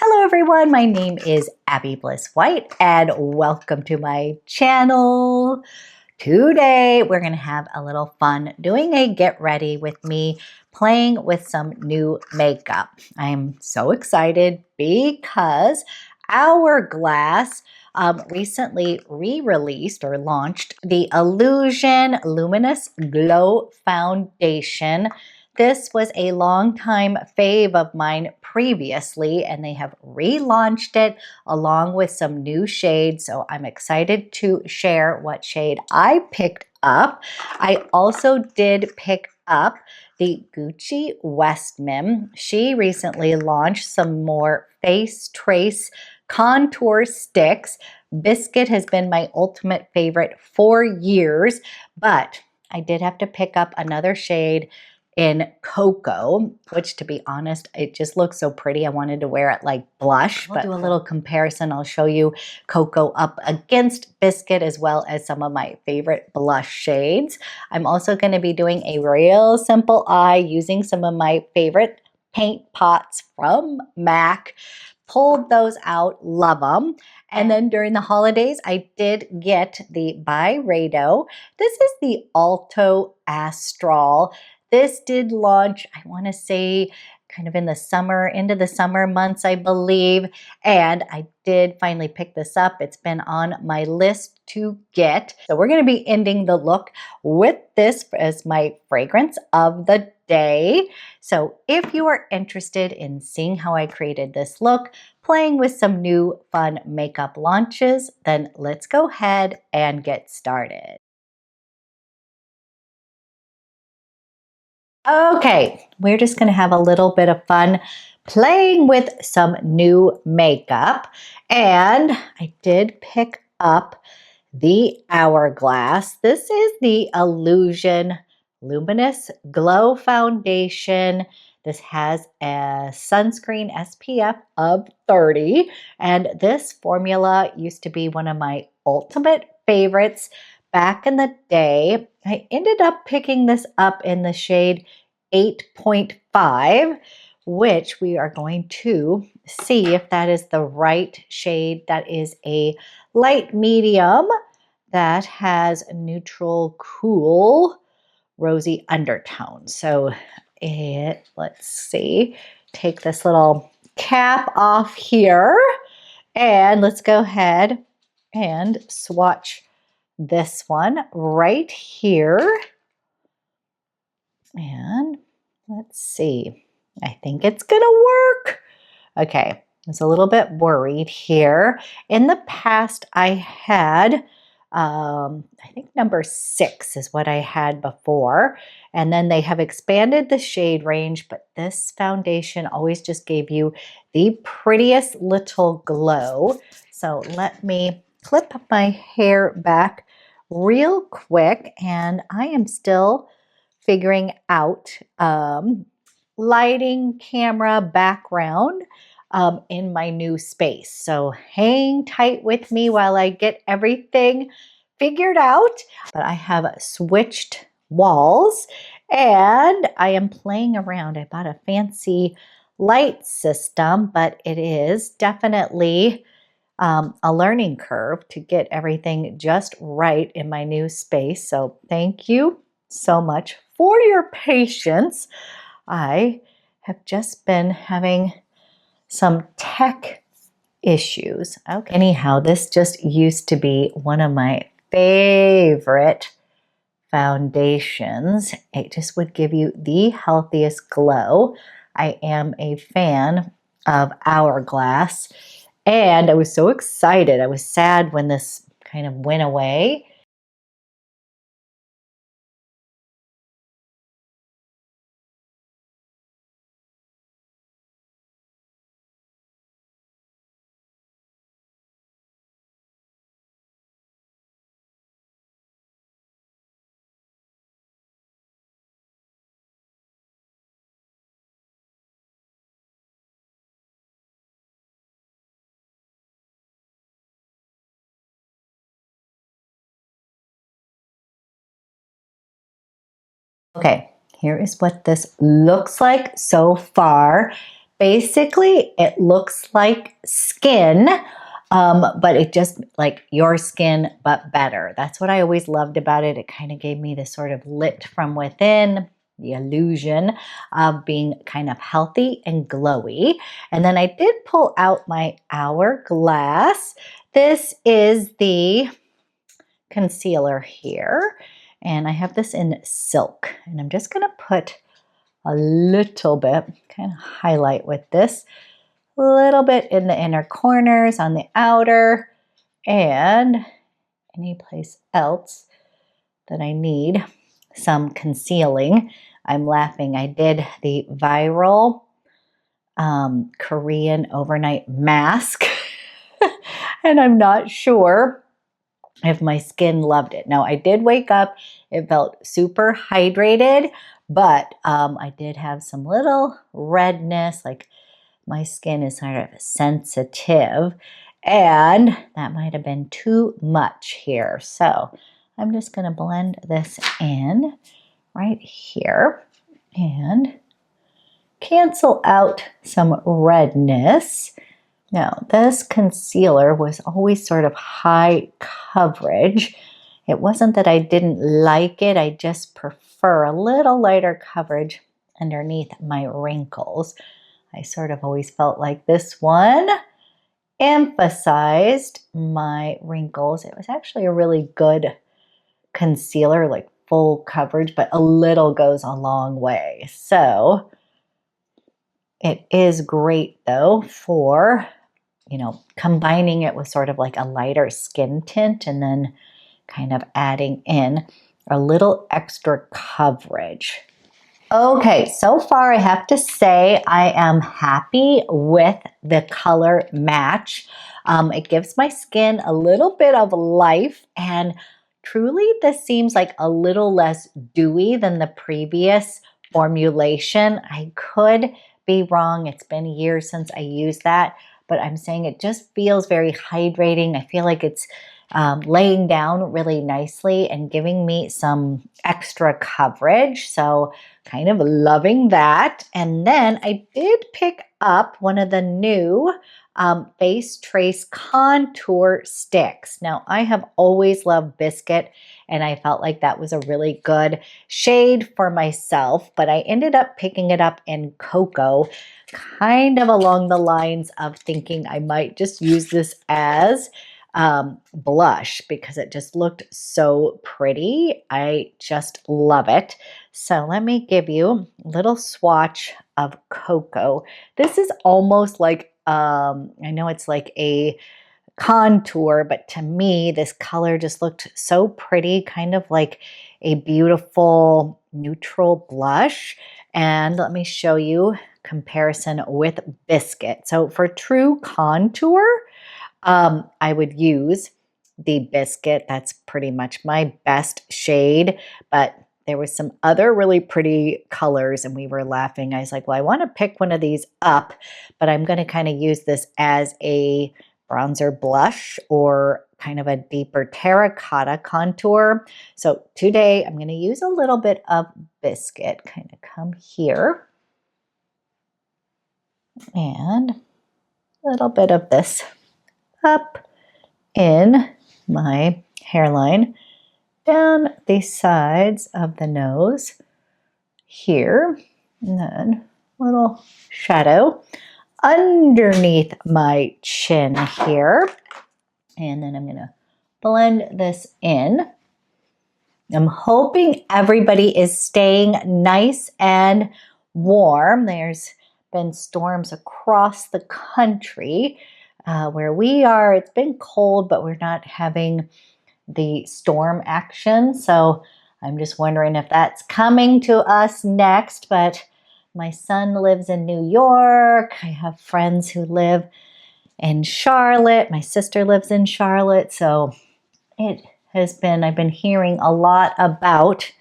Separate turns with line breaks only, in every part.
Hello everyone, my name is Abby Bliss White and welcome to my channel. Today we're going to have a little fun doing a get ready with me, playing with some new makeup. I'm so excited because Hourglass recently re-released or launched the Illusion Luminous Glow Foundation. This was a longtime fave of mine previously, and they have relaunched it along with some new shades. So I'm excited to share what shade I picked up. I also did pick up the Gucci Westman. She recently launched some more face trace contour sticks. Biscuit has been my ultimate favorite for years, but I did have to pick up another shade in Coco, which to be honest, it just looks so pretty. I wanted to wear it like blush, but do a little comparison. I'll show you Coco up against Biscuit as well as some of my favorite blush shades. I'm also going to be doing a real simple eye using some of my favorite paint pots from MAC. Pulled those out, love them. And then during the holidays, I did get the BYREDO. This is the Alto Astral. This did launch, I want to say, kind of in the summer, into the summer months, I believe. And I did finally pick this up. It's been on my list to get. So we're going to be ending the look with this as my fragrance of the day. So if you are interested in seeing how I created this look, playing with some new fun makeup launches, then let's go ahead and get started. Okay, we're just going to have a little bit of fun playing with some new makeup. And I did pick up the Hourglass. This is the Illusion Luminous Glow Foundation. This has a sunscreen SPF of 30. And this formula used to be one of my ultimate favorites back in the day. I ended up picking this up in the shade 8.5, which we are going to see if that is the right shade. That is a light medium that has neutral, cool, rosy undertones. So let's see, take this little cap off here and let's go ahead and swatch this one right here. And let's see, I think it's gonna work. Okay, I was a little bit worried here. In the past, I had, I think number 6 is what I had before. And then they have expanded the shade range, but this foundation always just gave you the prettiest little glow. So let me clip my hair back real quick, and I am still figuring out lighting, camera, background in my new space. So hang tight with me while I get everything figured out. But I have switched walls and I am playing around. I bought a fancy light system, but it is definitely a learning curve to get everything just right in my new space. So thank you so much for your patience. I have just been having some tech issues. Okay. Anyhow, this just used to be one of my favorite foundations. It just would give you the healthiest glow. I am a fan of Hourglass, and I was so excited. I was sad when this kind of went away. Okay, here is what this looks like so far. basically it looks like skin, but it just like your skin, but better. That's what I always loved about it. It kind of gave me this sort of lit from within, the illusion of being kind of healthy and glowy. And then I did pull out my Hourglass. This is the concealer here, and I have this in Silk, and I'm just gonna put a little bit, kind of highlight with this, a little bit in the inner corners, on the outer, and any place else that I need some concealing. I'm laughing. I did the viral Korean overnight mask, and I'm not sure if my skin loved it. Now, I did wake up, it felt super hydrated, but I did have some little redness, like my skin is sort of sensitive, and that might have been too much here. So I'm just gonna blend this in right here and cancel out some redness. Now, this concealer was always sort of high coverage. It wasn't that I didn't like it, I just prefer a little lighter coverage underneath my wrinkles. I sort of always felt like this one emphasized my wrinkles. It was actually a really good concealer, like full coverage, but a little goes a long way. So it is great though for, you know, combining it with sort of like a lighter skin tint and then kind of adding in a little extra coverage. Okay, so far I have to say I am happy with the color match. It gives my skin a little bit of life, and truly this seems like a little less dewy than the previous formulation. I could be wrong. It's been years since I used that, but I'm saying it just feels very hydrating. I feel like it's laying down really nicely and giving me some extra coverage. So kind of loving that. And then I did pick up one of the new Face Trace Contour Sticks. Now, I have always loved Biscuit, and I felt like that was a really good shade for myself, but I ended up picking it up in Coco, kind of along the lines of thinking I might just use this as blush because it just looked so pretty. I just love it. So let me give you a little swatch of Coco. This is almost like, I know it's like a contour, but to me, this color just looked so pretty, kind of like a beautiful neutral blush. And let me show you comparison with Biscuit. So for true contour, I would use the Biscuit. That's pretty much my best shade, but there was some other really pretty colors and we were laughing. I was like, well, I want to pick one of these up, but I'm going to kind of use this as a bronzer blush or kind of a deeper terracotta contour. So today I'm going to use a little bit of Biscuit, kind of come here and a little bit of this up in my hairline, down the sides of the nose here, and then a little shadow underneath my chin here. And then I'm going to blend this in. I'm hoping everybody is staying nice and warm. There's been storms across the country. Where we are, it's been cold, but we're not having the storm action. So I'm just wondering if that's coming to us next. But my son lives in New York. I have friends who live in Charlotte. My sister lives in Charlotte. So it has been, I've been hearing a lot about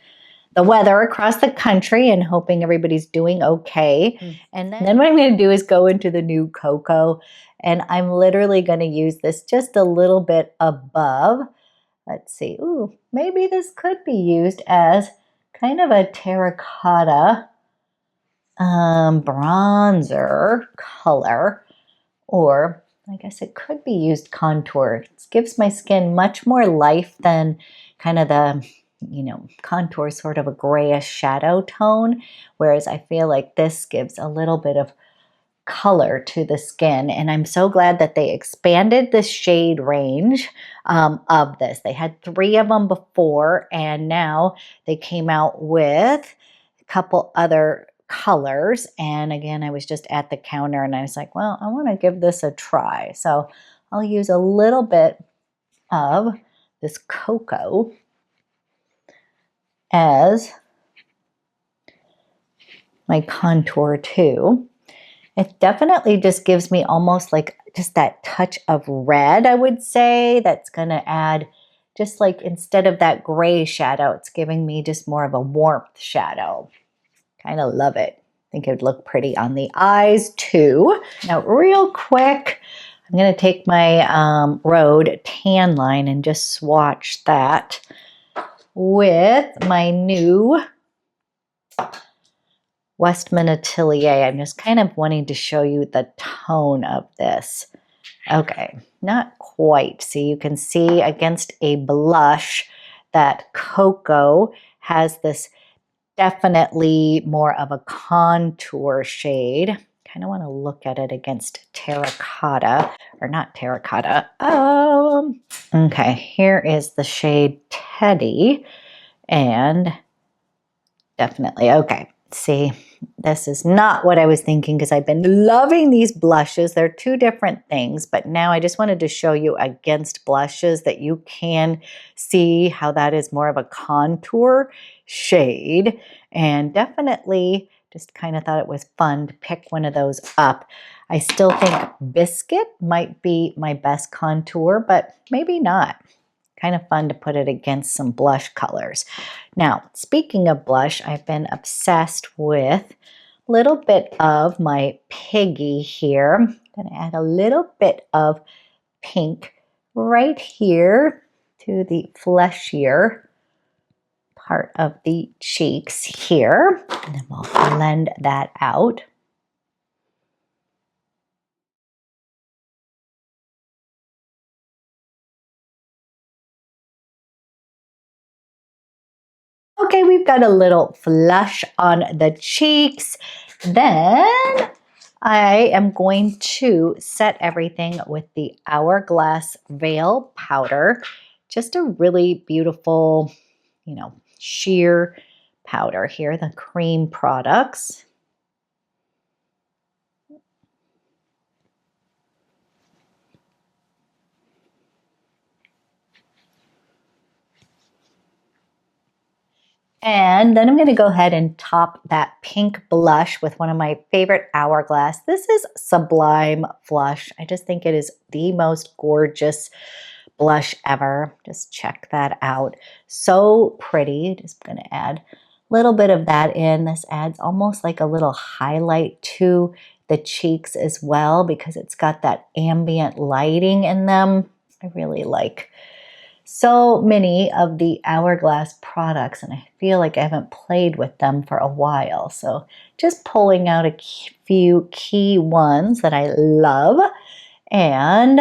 the weather across the country and hoping everybody's doing okay. And then what I'm going to do is go into the new Coco, and I'm literally going to use this just a little bit above. Let's see. Ooh, maybe this could be used as kind of a terracotta bronzer color, or I guess it could be used contour. It gives my skin much more life than kind of the, you know, contour, sort of a grayish shadow tone, whereas I feel like this gives a little bit of color to the skin. And I'm so glad that they expanded the shade range of this. They had 3 of them before, and now they came out with a couple other colors. And again, I was just at the counter and I was like, well, I want to give this a try. So I'll use a little bit of this Coco as my contour too. It definitely just gives me almost like just that touch of red, I would say, that's going to add just like, instead of that gray shadow, it's giving me just more of a warmth shadow. Kind of love it. I think it would look pretty on the eyes too. Now, real quick, I'm going to take my Rhode tan line and just swatch that with my new WESTMAN Atelier. I'm just kind of wanting to show you the tone of this. Okay, not quite. So you can see against a blush that Coco has this definitely more of a contour shade. Kind of want to look at it against terracotta, or not terracotta. Okay, here is the shade Teddy, and definitely, okay, see, this is not what I was thinking, because I've been loving these blushes. They're 2 different things, but now I just wanted to show you against blushes that you can see how that is more of a contour shade, and definitely just kind of thought it was fun to pick one of those up. I still think Biscuit might be my best contour, but maybe not. Kind of fun to put it against some blush colors. Now, speaking of blush, I've been obsessed with a little bit of my Piggy here. I'm going to add a little bit of pink right here to the fleshier part of the cheeks here. And then we'll blend that out. Okay, we've got a little flush on the cheeks. Then I am going to set everything with the Hourglass Veil Powder. Just a really beautiful, you know, sheer powder here, the cream products. And then I'm going to go ahead and top that pink blush with one of my favorite Hourglass. This is Sublime Flush. I just think it is the most gorgeous blush ever. Just check that out. So pretty. Just going to add a little bit of that in. This adds almost like a little highlight to the cheeks as well, because it's got that ambient lighting in them. I really like so many of the Hourglass products, and I feel like I haven't played with them for a while. So just pulling out a few key ones that I love and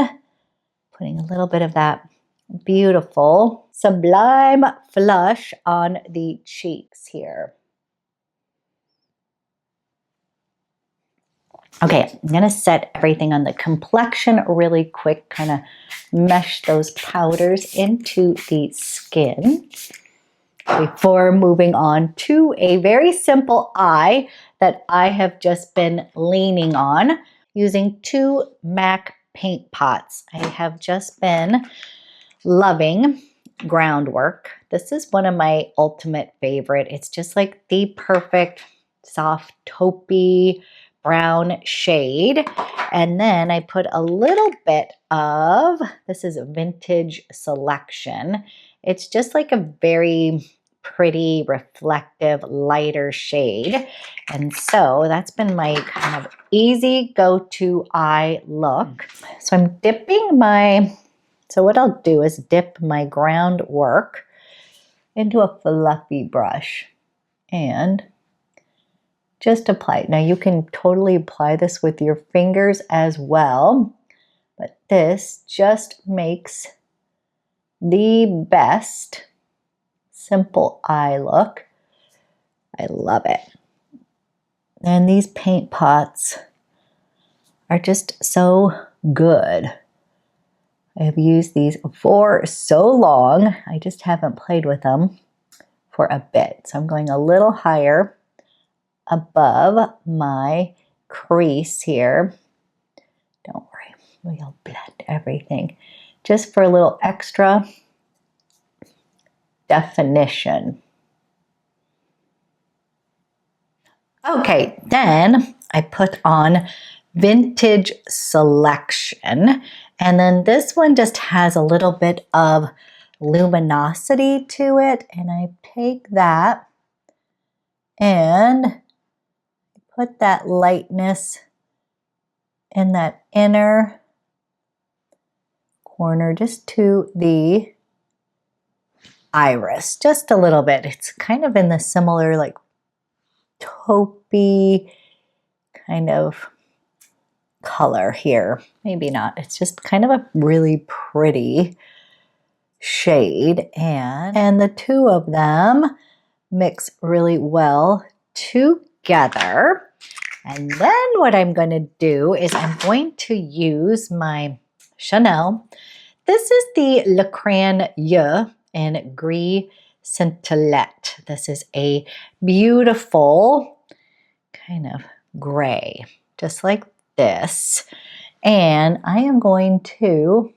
putting a little bit of that beautiful Sublime Flush on the cheeks here. Okay, I'm going to set everything on the complexion really quick, kind of mesh those powders into the skin before moving on to a very simple eye that I have just been leaning on using 2 MAC paint pots. I have just been loving Groundwork. This is one of my ultimate favorite. It's just like the perfect soft taupey brown shade. And then I put a little bit of, this is a Vintage Selection. It's just like a very pretty, reflective, lighter shade. And so that's been my kind of easy go-to eye look. So I'm dipping my, so what I'll do is dip my Groundwork into a fluffy brush and Just apply it. Now you can totally apply this with your fingers as well, but this just makes the best simple eye look. I love it. And these paint pots are just so good. I have used these for so long. I just haven't played with them for a bit. So I'm going a little higher above my crease here. Don't worry, we'll blend everything just for a little extra definition. Okay, then I put on Vintage Selection, and then this one just has a little bit of luminosity to it, and I take that and put that lightness in that inner corner just to the iris, just a little bit. It's kind of in the similar like taupey kind of color here. Maybe not. It's just kind of a really pretty shade, and the two of them mix really well together. And then what I'm going to do is I'm going to use my Chanel. This is the Le Crayon YEUX in Gris Scintillette. This is a beautiful kind of gray, just like this. And I am going to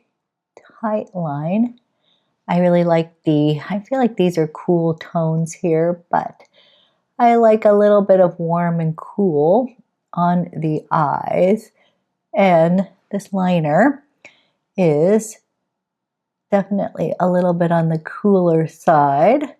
tightline. I really like I feel like these are cool tones here, but I like a little bit of warm and cool on the eyes. And this liner is definitely a little bit on the cooler side.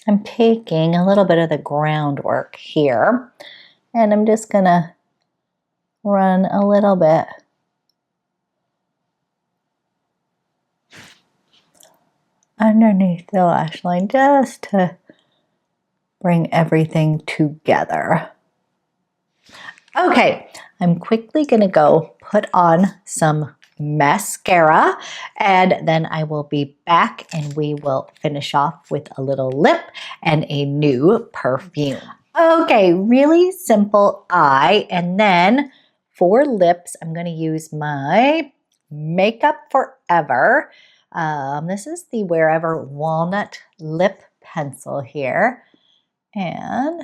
I'm taking a little bit of the groundwork here, and I'm just gonna run a little bit underneath the lash line just to bring everything together. Okay, I'm quickly gonna go put on some mascara, and then I will be back and we will finish off with a little lip and a new perfume. Okay, really simple eye, and then for lips, I'm gonna use my Makeup Forever. This is the Whereever Walnut Lip Pencil here, and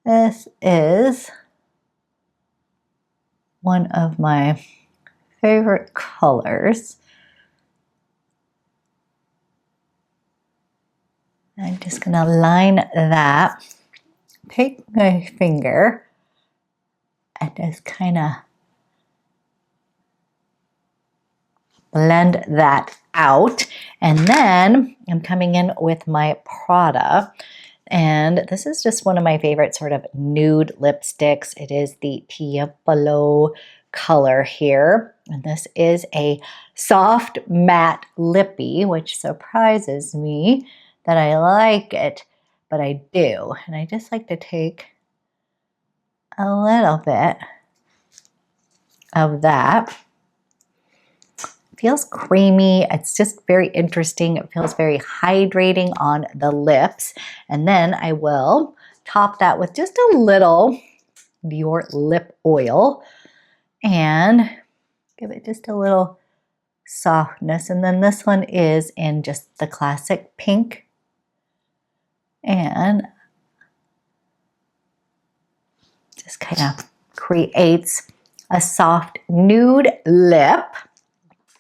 this is one of my favorite colors. I'm just gonna line that, take my finger, and just kind of blend that out. And then I'm coming in with my Prada. And this is just one of my favorite sort of nude lipsticks. It is the Tiepolo color here. And this is a soft matte lippy, which surprises me that I like it, but I do. And I just like to take a little bit of that. Feels creamy. It's just very interesting. It feels very hydrating on the lips. And then I will top that with just a little Dior lip oil and give it just a little softness. And then this one is in just the classic pink. And just kind of creates a soft nude lip.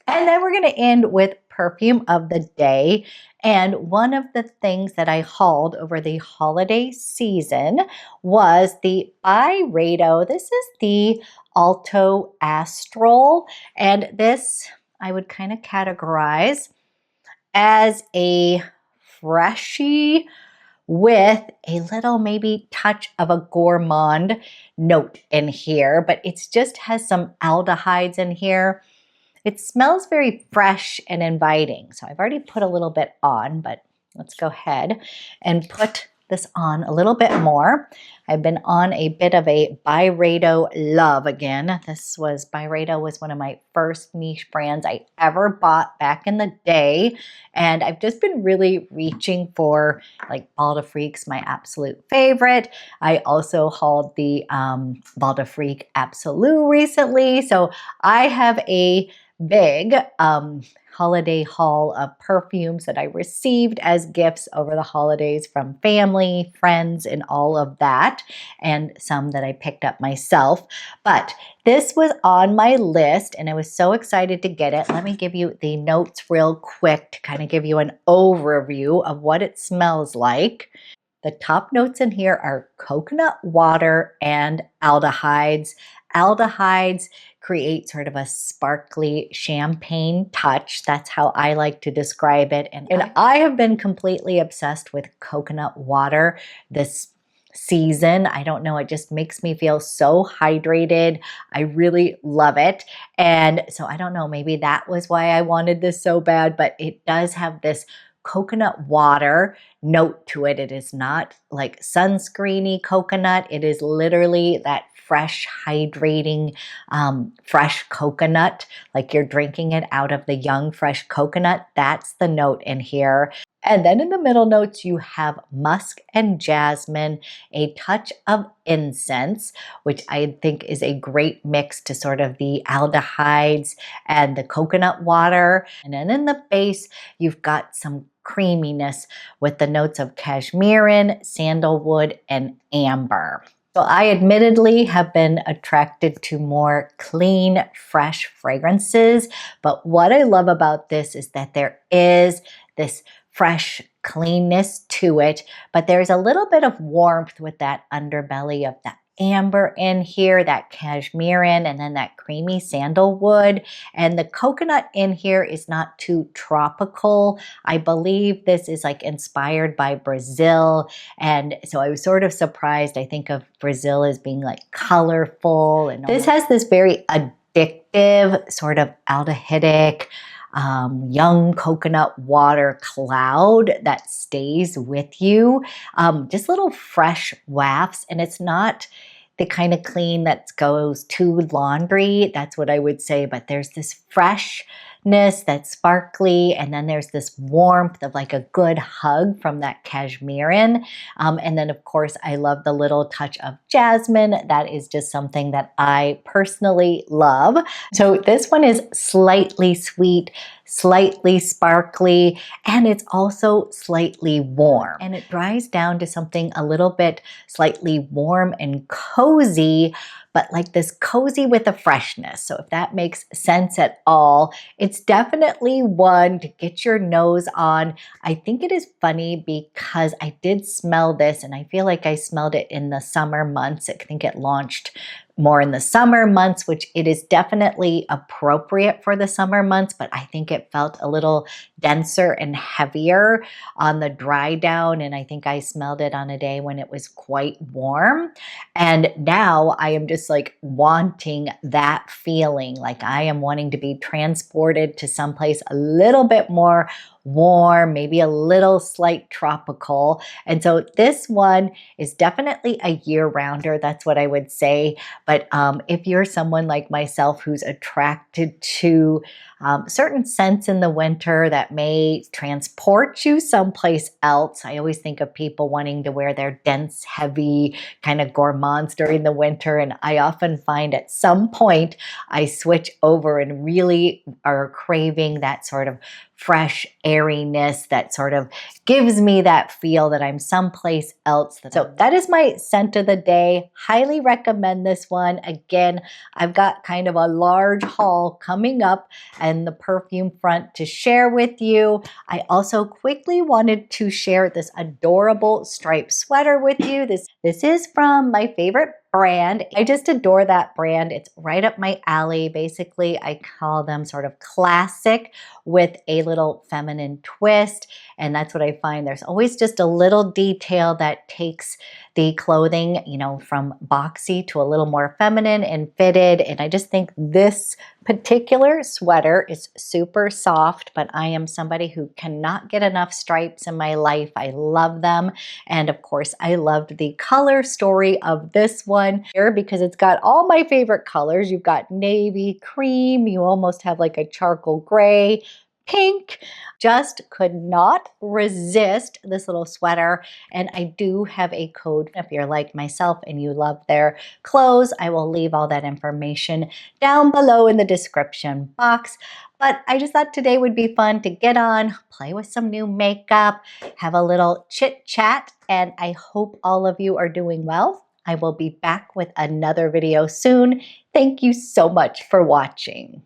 And then we're going to end with perfume of the day. And one of the things that I hauled over the holiday season was the BYREDO. This is the Alto Astral. And this I would kind of categorize as a freshy with a little maybe touch of a gourmand note in here, but it just has some aldehydes in here. It smells very fresh and inviting. So I've already put a little bit on, but let's go ahead and put this on a little bit more. I've been on a bit of a BYREDO love again. BYREDO was one of my first niche brands I ever bought back in the day. And I've just been really reaching for like Bal de Freak's my absolute favorite. I also hauled the Bal de Freak Absolute recently. So I have a big holiday haul of perfumes that I received as gifts over the holidays from family, friends, and all of that, and some that I picked up myself. But this was on my list and I was so excited to get it. Let me give you the notes real quick to kind of give you an overview of what it smells like. The top notes in here are coconut water and aldehydes. Aldehydes create sort of a sparkly champagne touch. That's how I like to describe it. And I have been completely obsessed with coconut water this season. I don't know, it just makes me feel so hydrated. I really love it. And so I don't know, maybe that was why I wanted this so bad, but it does have this coconut water note to it. It is not like sunscreeny coconut. It is literally that fresh, hydrating, fresh coconut, like you're drinking it out of the young, fresh coconut. That's the note in here. And then in the middle notes, you have musk and jasmine, a touch of incense, which I think is a great mix to sort of the aldehydes and the coconut water. And then in the base, you've got some creaminess with the notes of cashmere, sandalwood, and amber. So I admittedly have been attracted to more clean, fresh fragrances, but what I love about this is that there is this fresh cleanness to it, but there's a little bit of warmth with that underbelly of that amber in here, that cashmere and then that creamy sandalwood. And the coconut in here is not too tropical. I believe this is like inspired by Brazil. And so I was sort of surprised. I think of Brazil as being like colorful. And this has this very addictive sort of aldehydic, young coconut water cloud that stays with you. Just little fresh wafts, and it's not the kind of clean that goes to laundry. That's what I would say, but there's this freshness that's sparkly, and then there's this warmth of like a good hug from that cashmere. And then of course, I love the little touch of jasmine. That is just something that I personally love. So this one is slightly sweet, slightly sparkly, and it's also slightly warm. And it dries down to something a little bit slightly warm and cozy, but like this cozy with a freshness. So if that makes sense at all, it's definitely one to get your nose on. I think it is funny because I did smell this and I feel like I smelled it in the summer months. I think it launched more in the summer months, which it is definitely appropriate for the summer months, but I think it felt a little denser and heavier on the dry down. And I think I smelled it on a day when it was quite warm. And now I am just like wanting that feeling, like I am wanting to be transported to someplace a little bit more warm, maybe a little slight tropical. And so this one is definitely a year-rounder. That's what I would say. But if you're someone like myself who's attracted to certain scents in the winter that may transport you someplace else. I always think of people wanting to wear their dense, heavy kind of gourmands during the winter. And I often find at some point I switch over and really are craving that sort of fresh airiness that sort of gives me that feel that I'm someplace else. So that is my scent of the day. Highly recommend this one. Again, I've got kind of a large haul coming up and the perfume front to share with you. I also quickly wanted to share this adorable striped sweater with you. This is from my favorite brand. I just adore that brand. It's right up my alley. Basically, I call them sort of classic with a little feminine twist. And that's what I find. There's always just a little detail that takes the clothing, you know, from boxy to a little more feminine and fitted. And I just think this particular sweater is super soft, but I am somebody who cannot get enough stripes in my life. I love them. And of course, I loved the color story of this one here because it's got all my favorite colors. You've got navy, cream, you almost have like a charcoal gray, pink. Just could not resist this little sweater. And I do have a code if you're like myself and you love their clothes. I will leave all that information down below in the description box. But I just thought today would be fun to get on, play with some new makeup, have a little chit chat, and I hope all of you are doing well. I will be back with another video soon. Thank you so much for watching.